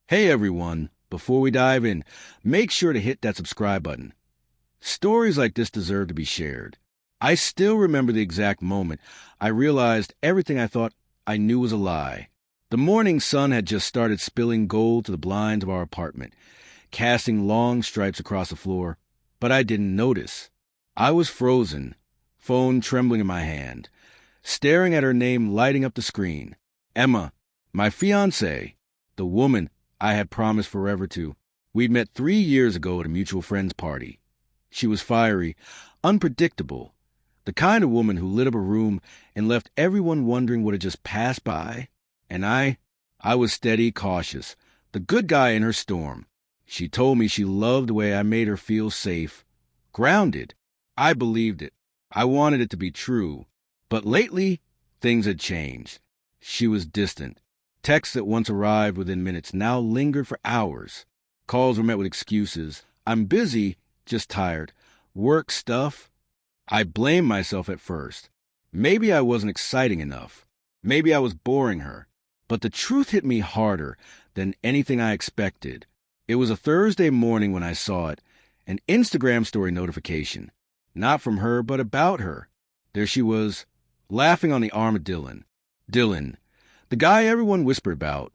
Hey everyone, before we dive in, make sure to hit that subscribe button. Stories like this deserve to be shared. I still remember the exact moment I realized everything I thought I knew was a lie. The morning sun had just started spilling gold to the blinds of our apartment, casting long stripes across the floor, but I didn't notice. I was frozen, phone trembling in my hand, staring at her name lighting up the screen. Emma, my fiancée, the woman I had promised forever to. We'd met 3 years ago at a mutual friend's party. She was fiery, unpredictable, the kind of woman who lit up a room and left everyone wondering what had just passed by. And I was steady, cautious, the good guy in her storm. She told me she loved the way I made her feel safe, grounded. I believed it. I wanted it to be true. But lately, things had changed. She was distant. Texts that once arrived within minutes now lingered for hours. Calls were met with excuses. I'm busy, just tired. Work stuff. I blamed myself at first. Maybe I wasn't exciting enough. Maybe I was boring her. But the truth hit me harder than anything I expected. It was a Thursday morning when I saw it, an Instagram story notification. Not from her, but about her. There she was, laughing on the arm of Dylan. Dylan, the guy everyone whispered about,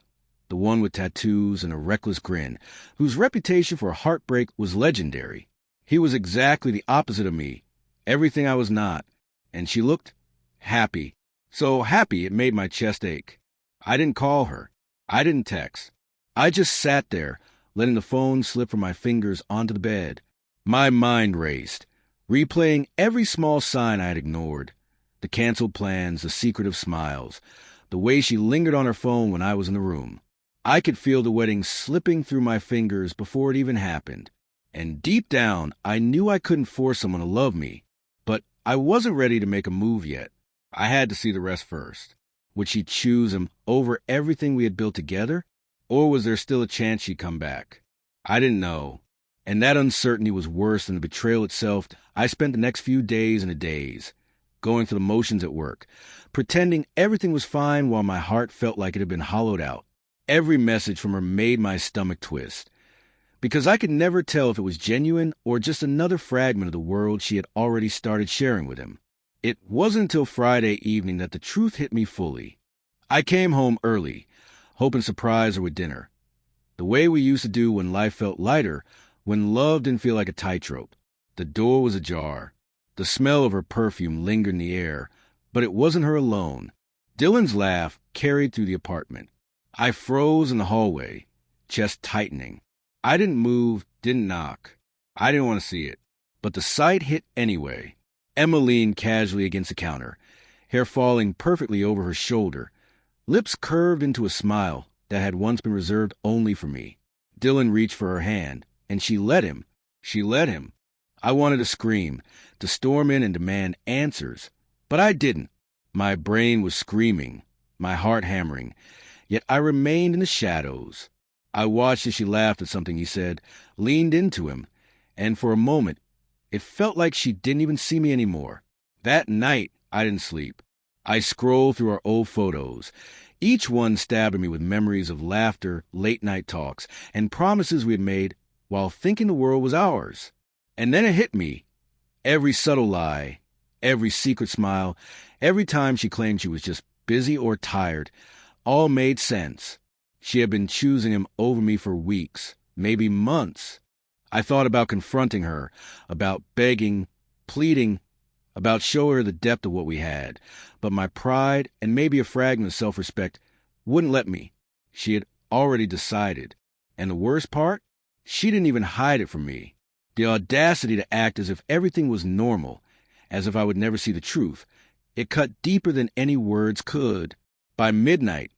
the one with tattoos and a reckless grin, whose reputation for heartbreak was legendary. He was exactly the opposite of me, everything I was not, and she looked happy. So happy it made my chest ache. I didn't call her. I didn't text. I just sat there, letting the phone slip from my fingers onto the bed. My mind raced, replaying every small sign I had ignored, the canceled plans, the secretive smiles, the way she lingered on her phone when I was in the room. I could feel the wedding slipping through my fingers before it even happened. And deep down, I knew I couldn't force someone to love me. But I wasn't ready to make a move yet. I had to see the rest first. Would she choose him over everything we had built together? Or was there still a chance she'd come back? I didn't know. And that uncertainty was worse than the betrayal itself. I spent the next few days and a daze, going through the motions at work, pretending everything was fine while my heart felt like it had been hollowed out. Every message from her made my stomach twist, because I could never tell if it was genuine or just another fragment of the world she had already started sharing with him. It wasn't until Friday evening that the truth hit me fully. I came home early, hoping to surprise her with dinner, the way we used to do when life felt lighter, when love didn't feel like a tightrope. The door was ajar. The smell of her perfume lingered in the air, but it wasn't her alone. Dylan's laugh carried through the apartment. I froze in the hallway, chest tightening. I didn't move, didn't knock. I didn't want to see it. But the sight hit anyway. Emma leaned casually against the counter, hair falling perfectly over her shoulder, lips curved into a smile that had once been reserved only for me. Dylan reached for her hand, and she let him. She let him. I wanted to scream, to storm in and demand answers, but I didn't. My brain was screaming, my heart hammering, yet I remained in the shadows. I watched as she laughed at something he said, leaned into him, and for a moment, it felt like she didn't even see me anymore. That night, I didn't sleep. I scrolled through our old photos, each one stabbing me with memories of laughter, late-night talks, and promises we had made while thinking the world was ours. And then it hit me. Every subtle lie, every secret smile, every time she claimed she was just busy or tired, all made sense. She had been choosing him over me for weeks, maybe months. I thought about confronting her, about begging, pleading, about showing her the depth of what we had. But my pride and maybe a fragment of self-respect wouldn't let me. She had already decided. And the worst part? She didn't even hide it from me. The audacity to act as if everything was normal, as if I would never see the truth. It cut deeper than any words could. By midnight,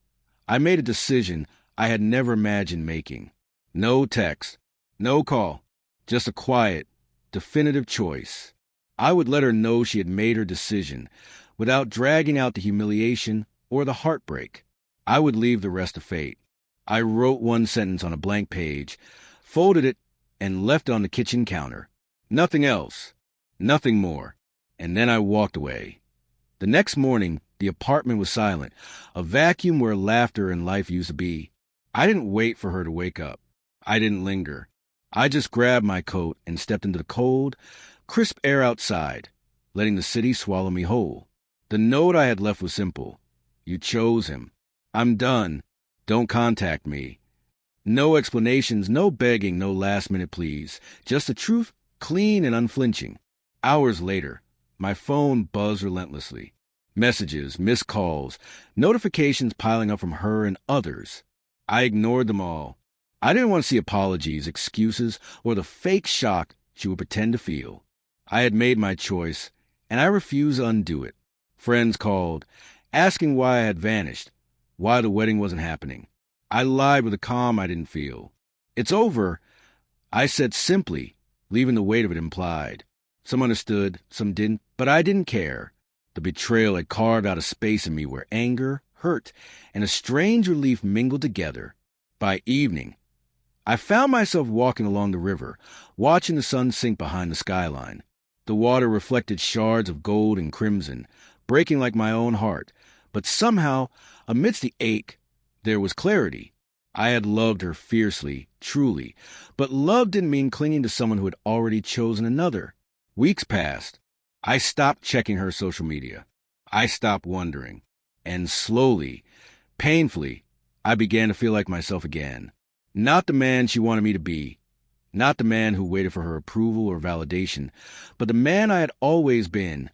I made a decision I had never imagined making. No text, no call, just a quiet, definitive choice. I would let her know she had made her decision, without dragging out the humiliation or the heartbreak. I would leave the rest to fate. I wrote one sentence on a blank page, folded it, and left it on the kitchen counter. Nothing else. Nothing more. And then I walked away. The next morning, the apartment was silent, a vacuum where laughter and life used to be. I didn't wait for her to wake up. I didn't linger. I just grabbed my coat and stepped into the cold, crisp air outside, letting the city swallow me whole. The note I had left was simple. You chose him. I'm done. Don't contact me. No explanations, no begging, no last-minute pleas. Just the truth, clean and unflinching. Hours later, my phone buzzed relentlessly. Messages, missed calls, notifications piling up from her and others. I ignored them all. I didn't want to see apologies, excuses, or the fake shock she would pretend to feel. I had made my choice, and I refused to undo it. Friends called, asking why I had vanished, why the wedding wasn't happening. I lied with a calm I didn't feel. It's over, I said simply, leaving the weight of it implied. Some understood, some didn't, but I didn't care. The betrayal had carved out a space in me where anger, hurt, and a strange relief mingled together. By evening, I found myself walking along the river, watching the sun sink behind the skyline. The water reflected shards of gold and crimson, breaking like my own heart. But somehow, amidst the ache, there was clarity. I had loved her fiercely, truly, but love didn't mean clinging to someone who had already chosen another. Weeks passed. I stopped checking her social media. I stopped wondering. And slowly, painfully, I began to feel like myself again. Not the man she wanted me to be. Not the man who waited for her approval or validation, but the man I had always been.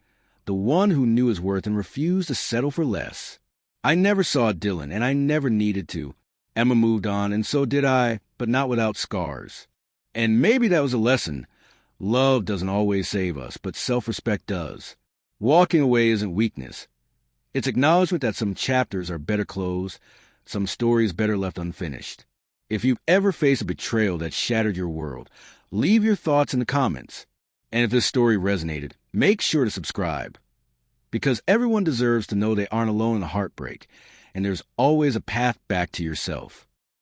The one who knew his worth and refused to settle for less. I never saw Dylan, and I never needed to. Emma moved on, and so did I, but not without scars. And maybe that was a lesson. Love doesn't always save us, but self-respect does. Walking away isn't weakness. It's acknowledgement that some chapters are better closed, some stories better left unfinished. If you've ever faced a betrayal that shattered your world, leave your thoughts in the comments. And if this story resonated, make sure to subscribe. Because everyone deserves to know they aren't alone in the heartbreak, and there's always a path back to yourself.